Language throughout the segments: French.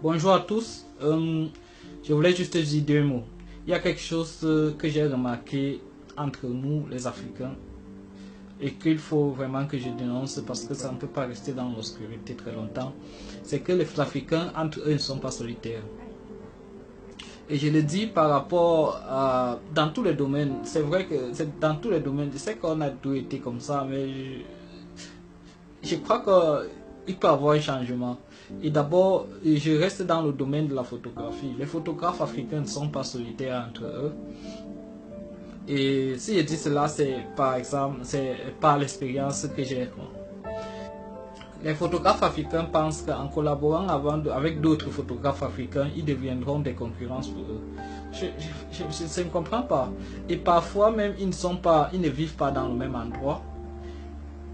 Bonjour à tous. Je voulais juste dire deux mots. Il y a quelque chose que j'ai remarqué entre nous, les Africains, et qu'il faut vraiment que je dénonce parce que ça ne peut pas rester dans l'obscurité très longtemps. C'est que les Africains, entre eux, ne sont pas solitaires. Et je le dis par rapport à... Dans tous les domaines, c'est vrai que c'est dans tous les domaines. Je sais qu'on a tout été comme ça, mais je crois qu'il peut y avoir un changement. Et d'abord, je reste dans le domaine de la photographie. Les photographes africains ne sont pas solitaires entre eux. Et si je dis cela, c'est par exemple, c'est par l'expérience que j'ai. Les photographes africains pensent qu'en collaborant avec d'autres photographes africains, ils deviendront des concurrences pour eux. Je ne comprends pas. Et parfois même, ils ne vivent pas dans le même endroit.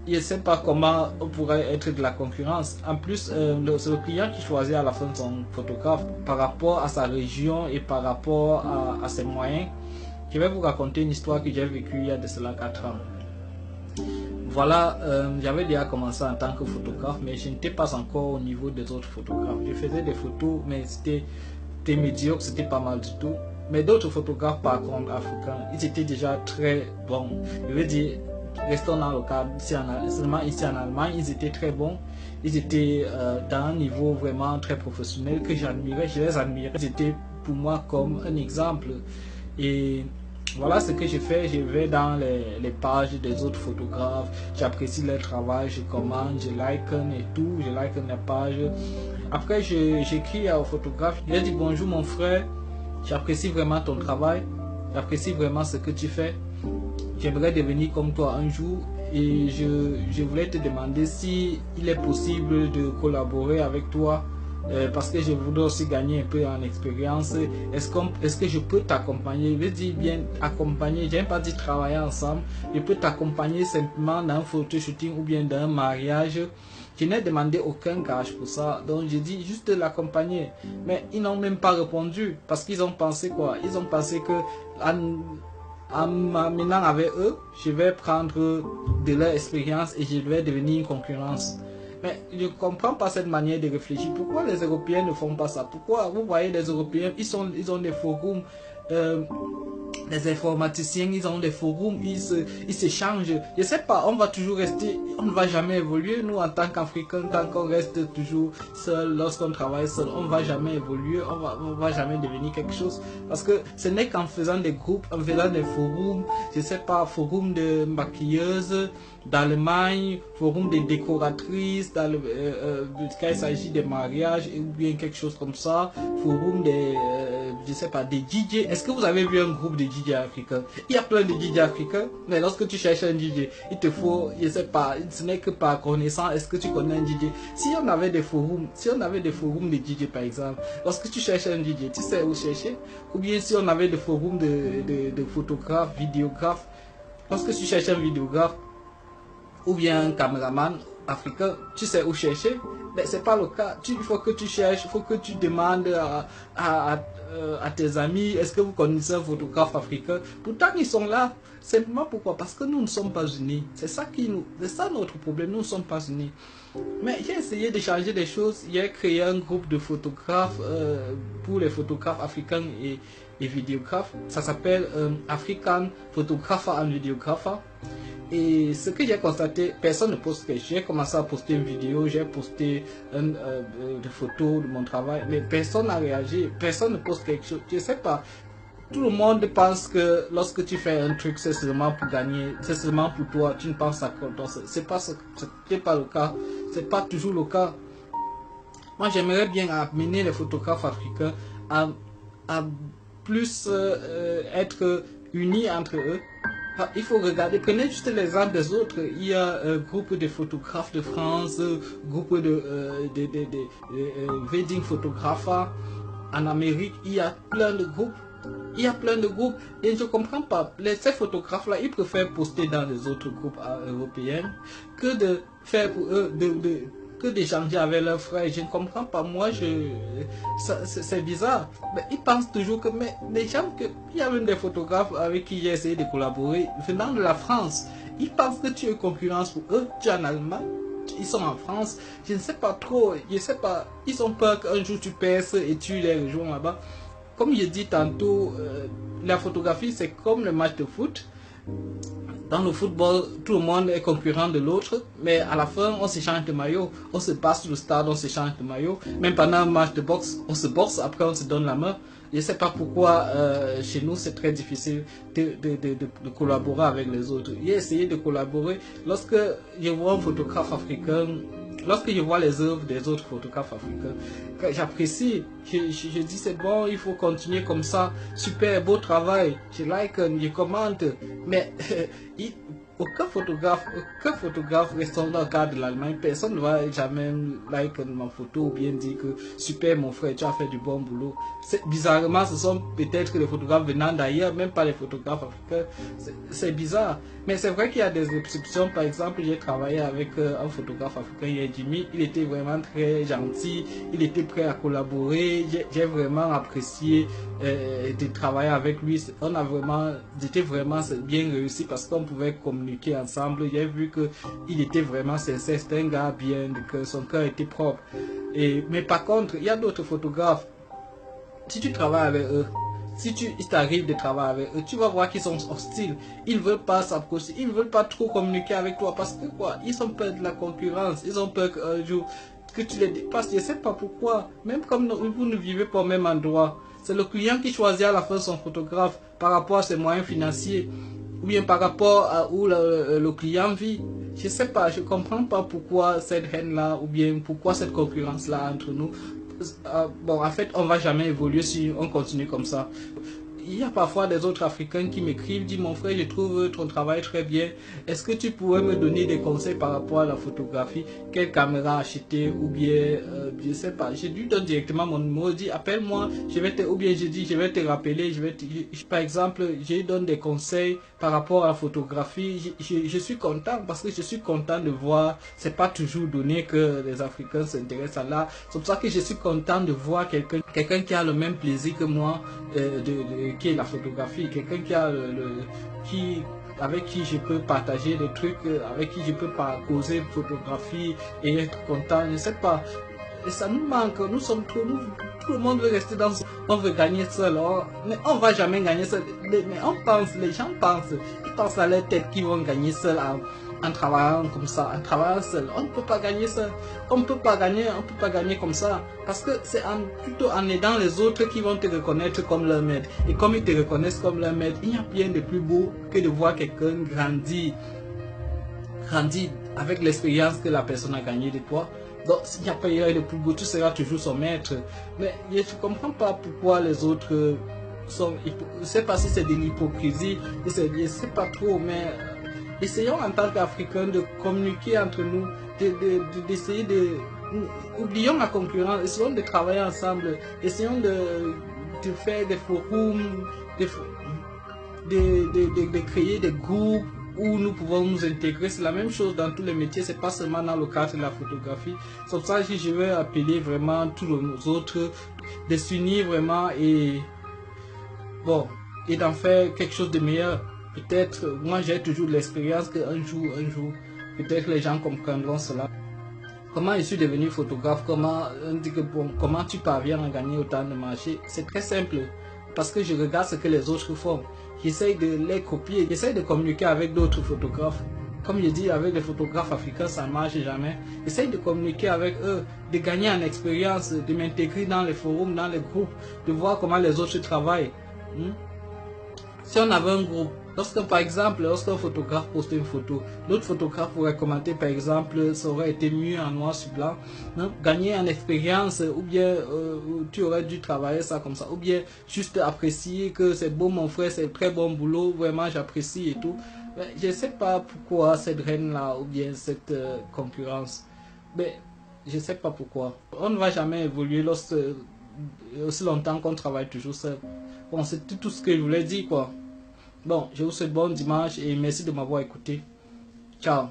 Je ne sais pas comment on pourrait être de la concurrence. En plus, c'est le client qui choisit à la fin son photographe par rapport à sa région et par rapport à ses moyens. Je vais vous raconter une histoire que j'ai vécue il y a de cela 4 ans. Voilà, j'avais déjà commencé en tant que photographe, mais je n'étais pas encore au niveau des autres photographes. Je faisais des photos, mais c'était médiocre, c'était pas mal du tout. Mais d'autres photographes, par contre, africains, ils étaient déjà très bons. Je veux dire, restons dans le cadre, seulement ici en Allemagne, ils étaient très bons. Ils étaient dans un niveau vraiment très professionnel que j'admirais, je les admirais. Ils étaient pour moi comme un exemple. Et voilà ce que je fais, je vais dans les pages des autres photographes, j'apprécie leur travail, je commente, je like et tout, je like les pages. Après, j'écris au photographe, je lui dis bonjour mon frère, j'apprécie vraiment ton travail, j'apprécie vraiment ce que tu fais. J'aimerais devenir comme toi un jour et je voulais te demander si il est possible de collaborer avec toi parce que je voudrais aussi gagner un peu en expérience. Est-ce que je peux t'accompagner? Je veux dire bien accompagner, j'aime pas dire travailler ensemble. Je peux t'accompagner simplement dans un photoshooting ou bien dans un mariage. Je n'ai demandé aucun gage pour ça, donc j'ai dit juste de l'accompagner. Mais ils n'ont même pas répondu parce qu'ils ont pensé quoi? Ils ont pensé que en m'amenant avec eux, je vais prendre de leur expérience et je vais devenir une concurrence. Mais je ne comprends pas cette manière de réfléchir. Pourquoi les Européens ne font pas ça? Pourquoi vous voyez les Européens, ils ont des forums, les informaticiens, ils ont des forums, ils s'échangent. Je ne sais pas, on va toujours rester, on ne va jamais évoluer. Nous, en tant qu'Africains, tant qu'on reste toujours seul, lorsqu'on travaille seul, on ne va jamais évoluer, on va jamais devenir quelque chose. Parce que ce n'est qu'en faisant des groupes, en faisant des forums, je ne sais pas, forum de maquilleuses d'Allemagne, forum des décoratrices, quand il s'agit des mariages ou bien quelque chose comme ça, forum des, je sais pas, des DJ. Est-ce que vous avez vu un groupe de DJ africains? Il y a plein de DJ africains, mais lorsque tu cherches un DJ, il te faut, je sais pas, ce n'est que par connaissance, est-ce que tu connais un DJ? Si on avait des forums de DJ par exemple, lorsque tu cherches un DJ, tu sais où chercher? Ou bien si on avait des forums de photographes, vidéographes, lorsque tu cherches un vidéographe, ou bien un caméraman africain, tu sais où chercher, mais c'est pas le cas. Il faut que tu cherches, il faut que tu demandes à tes amis, est-ce que vous connaissez un photographe africain? Pourtant ils sont là, simplement pourquoi? Parce que nous ne sommes pas unis. C'est ça notre problème, nous ne sommes pas unis. Mais j'ai essayé de changer des choses, j'ai créé un groupe de photographes pour les photographes africains et vidéographes. Ça s'appelle African Photographer and Videographer. Et ce que j'ai constaté, personne ne poste quelque chose. J'ai commencé à poster une vidéo, j'ai posté des photos de mon travail, mais personne n'a réagi, personne ne poste quelque chose. Je ne sais pas. Tout le monde pense que lorsque tu fais un truc, c'est seulement pour gagner, c'est seulement pour toi, tu ne penses à quoi. C'est pas le cas, c'est pas toujours le cas. Moi, j'aimerais bien amener les photographes africains à plus être unis entre eux. Il faut regarder, prenez juste l'exemple des autres. Il y a un groupe de photographes de France, groupe de wedding photographes en Amérique. Il y a plein de groupes. Il y a plein de groupes et je ne comprends pas. Ces photographes-là, ils préfèrent poster dans les autres groupes européens que de faire pour eux, que d'échanger avec leurs frères. Je ne comprends pas. Moi, c'est bizarre. Mais ils pensent toujours que, mais les gens il y a même des photographes avec qui j'ai essayé de collaborer venant de la France. Ils pensent que tu es concurrence pour eux. Tu es en Allemagne, ils sont en France, je ne sais pas trop, je sais pas, ils ont peur qu'un jour tu perces et tu les rejoins là-bas. Comme je dis tantôt, la photographie c'est comme le match de foot. Dans le football, tout le monde est concurrent de l'autre, mais à la fin, on s'échange de maillot. On se passe sur le stade, on s'échange de maillot. Même pendant un match de boxe, on se boxe, après on se donne la main. Je ne sais pas pourquoi chez nous c'est très difficile de collaborer avec les autres. J'ai essayé de collaborer. Lorsque je vois un photographe africain, lorsque je vois les œuvres des autres photographes africains, j'apprécie. Je dis c'est bon, il faut continuer comme ça. Super, beau travail. Je like, je commente. Mais aucun photographe restant dans le cadre de l'Allemagne, personne ne va jamais like ma photo ou bien dire que super mon frère, tu as fait du bon boulot. Bizarrement, ce sont peut-être les photographes venant d'ailleurs, même pas les photographes africains. C'est bizarre. Mais c'est vrai qu'il y a des exceptions. Par exemple, j'ai travaillé avec un photographe africain, Jimmy. Il était vraiment très gentil. Il était prêt à collaborer. J'ai vraiment apprécié de travailler avec lui. C'était vraiment bien réussi parce qu'on pouvait communiquer ensemble. J'ai vu que il était vraiment sincère. C'était un gars bien, que son cœur était propre. Mais par contre, il y a d'autres photographes. Si tu travailles avec eux, il t'arrive de travailler avec eux, tu vas voir qu'ils sont hostiles. Ils ne veulent pas s'approcher, ils ne veulent pas trop communiquer avec toi parce que quoi, ils ont peur de la concurrence, ils ont peur qu'un jour que tu les dépasses. Je ne sais pas pourquoi, même comme vous ne vivez pas au même endroit, c'est le client qui choisit à la fin son photographe par rapport à ses moyens financiers ou bien par rapport à où le client vit. Je ne sais pas, je ne comprends pas pourquoi cette haine-là ou bien pourquoi cette concurrence-là entre nous. Bon, en fait, on va jamais évoluer si on continue comme ça. Il y a parfois des autres Africains qui m'écrivent, disent mon frère, je trouve ton travail très bien. Est-ce que tu pourrais me donner des conseils par rapport à la photographie? Quelle caméra acheter? Ou bien, je sais pas. Je lui donne directement mon numéro, je dis appelle-moi, ou bien je dis je vais te rappeler, par exemple, je lui donne des conseils par rapport à la photographie. Je suis content parce que je suis content de voir, c'est pas toujours donné que les Africains s'intéressent à l'art. C'est pour ça que je suis content de voir quelqu'un qui a le même plaisir que moi qui est la photographie, quelqu'un avec qui je peux partager des trucs, avec qui je peux pas causer photographie et être content, je sais pas. Et ça nous manque, nous sommes trop, tout le monde veut rester on veut gagner seul, mais on va jamais gagner seul. Mais les gens ils pensent à leur tête qu'ils vont gagner seul en travaillant comme ça, en travaillant seul. On ne peut pas gagner seul, on peut pas gagner comme ça, parce que c'est plutôt en aidant les autres qui vont te reconnaître comme leur maître. Et comme ils te reconnaissent comme leur maître, il n'y a rien de plus beau que de voir quelqu'un grandir avec l'expérience que la personne a gagnée de toi. Donc s'il n'y a pas rien de plus beau, tu seras toujours son maître. Mais je ne comprends pas pourquoi les autres sont... Je ne sais pas si c'est de l'hypocrisie, je ne sais pas trop, mais essayons en tant qu'Africains de communiquer entre nous, d'essayer de... Oublions la concurrence, essayons de travailler ensemble, essayons de faire des forums, de créer des groupes où nous pouvons nous intégrer. C'est la même chose dans tous les métiers, c'est pas seulement dans le cadre de la photographie. C'est pour ça que je vais appeler vraiment tous les autres de s'unir vraiment et d'en faire quelque chose de meilleur. Peut-être, moi j'ai toujours l'expérience qu'un jour, peut-être les gens comprendront cela. Comment je suis devenu photographe, comment tu parviens à gagner autant de marchés? C'est très simple, parce que je regarde ce que les autres font. J'essaye de les copier, j'essaye de communiquer avec d'autres photographes. Comme je dis, avec les photographes africains, ça ne marche jamais. J'essaye de communiquer avec eux, de gagner en expérience, de m'intégrer dans les forums, dans les groupes, de voir comment les autres travaillent. Si on avait un groupe, par exemple, lorsqu'un photographe poste une photo, l'autre photographe pourrait commenter, par exemple, ça aurait été mieux en noir sur blanc, gagner en expérience, ou bien tu aurais dû travailler ça comme ça, ou bien juste apprécier que c'est beau mon frère, c'est très bon boulot, vraiment j'apprécie et tout. Mais je ne sais pas pourquoi cette reine-là, ou bien cette concurrence, mais je ne sais pas pourquoi. On ne va jamais évoluer aussi longtemps qu'on travaille toujours seul. Bon, c'est tout ce que je voulais dire, quoi. Bon, je vous souhaite bon dimanche et merci de m'avoir écouté. Ciao.